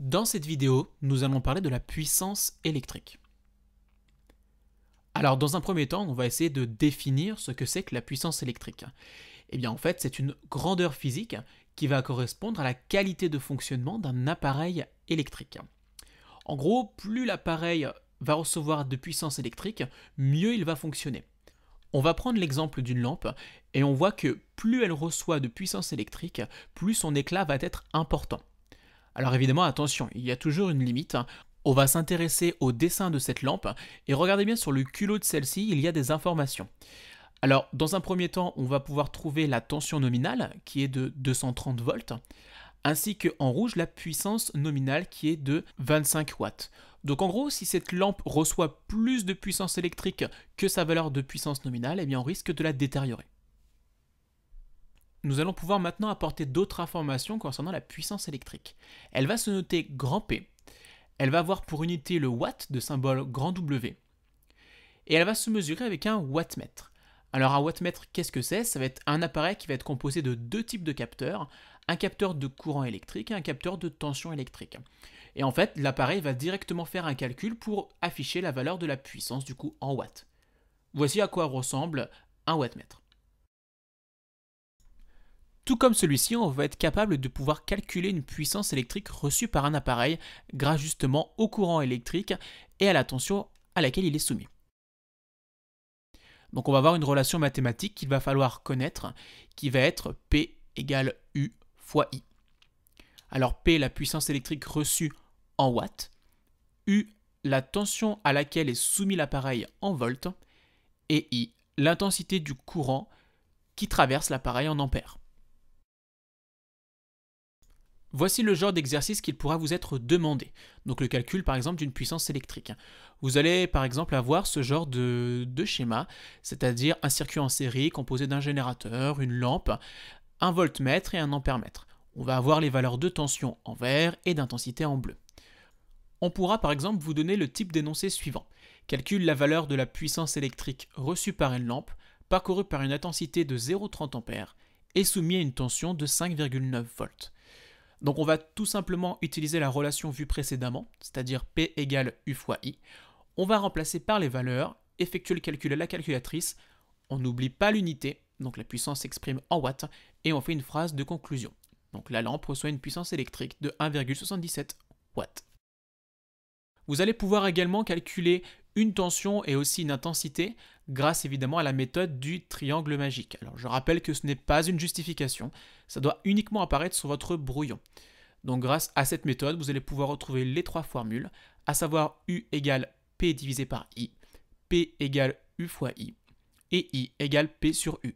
Dans cette vidéo, nous allons parler de la puissance électrique. Alors, dans un premier temps, on va essayer de définir ce que c'est que la puissance électrique. Eh bien, en fait, c'est une grandeur physique qui va correspondre à la qualité de fonctionnement d'un appareil électrique. En gros, plus l'appareil va recevoir de puissance électrique, mieux il va fonctionner. On va prendre l'exemple d'une lampe et on voit que plus elle reçoit de puissance électrique, plus son éclat va être important. Alors évidemment, attention, il y a toujours une limite. On va s'intéresser au dessin de cette lampe et regardez bien sur le culot de celle-ci, il y a des informations. Alors, dans un premier temps, on va pouvoir trouver la tension nominale qui est de 230 volts, ainsi qu'en rouge la puissance nominale qui est de 25 watts. Donc en gros, si cette lampe reçoit plus de puissance électrique que sa valeur de puissance nominale, eh bien on risque de la détériorer. Nous allons pouvoir maintenant apporter d'autres informations concernant la puissance électrique. Elle va se noter grand P, elle va avoir pour unité le watt de symbole grand W, et elle va se mesurer avec un wattmètre. Alors un wattmètre, qu'est-ce que c'est? Ça va être un appareil qui va être composé de deux types de capteurs, un capteur de courant électrique et un capteur de tension électrique. Et en fait, l'appareil va directement faire un calcul pour afficher la valeur de la puissance du coup en watts. Voici à quoi ressemble un wattmètre. Tout comme celui-ci, on va être capable de pouvoir calculer une puissance électrique reçue par un appareil grâce justement au courant électrique et à la tension à laquelle il est soumis. Donc on va avoir une relation mathématique qu'il va falloir connaître, qui va être P égale U fois I. Alors P, la puissance électrique reçue en watts, U, la tension à laquelle est soumis l'appareil en volts, et I, l'intensité du courant qui traverse l'appareil en ampères. Voici le genre d'exercice qu'il pourra vous être demandé. Donc le calcul par exemple d'une puissance électrique. Vous allez par exemple avoir ce genre de schéma, c'est-à-dire un circuit en série composé d'un générateur, une lampe, un voltmètre et un ampèremètre. On va avoir les valeurs de tension en vert et d'intensité en bleu. On pourra par exemple vous donner le type d'énoncé suivant. Calcule la valeur de la puissance électrique reçue par une lampe, parcourue par une intensité de 0,30 A et soumise à une tension de 5,9 volts. Donc on va tout simplement utiliser la relation vue précédemment, c'est-à-dire P égale U fois I. On va remplacer par les valeurs, effectuer le calcul à la calculatrice, on n'oublie pas l'unité, donc la puissance s'exprime en watts, et on fait une phrase de conclusion. Donc la lampe reçoit une puissance électrique de 1,77 watts. Vous allez pouvoir également calculer une tension et aussi une intensité grâce évidemment à la méthode du triangle magique. Alors je rappelle que ce n'est pas une justification, ça doit uniquement apparaître sur votre brouillon. Donc grâce à cette méthode, vous allez pouvoir retrouver les trois formules, à savoir U égale P divisé par I, P égale U fois I, et I égale P sur U.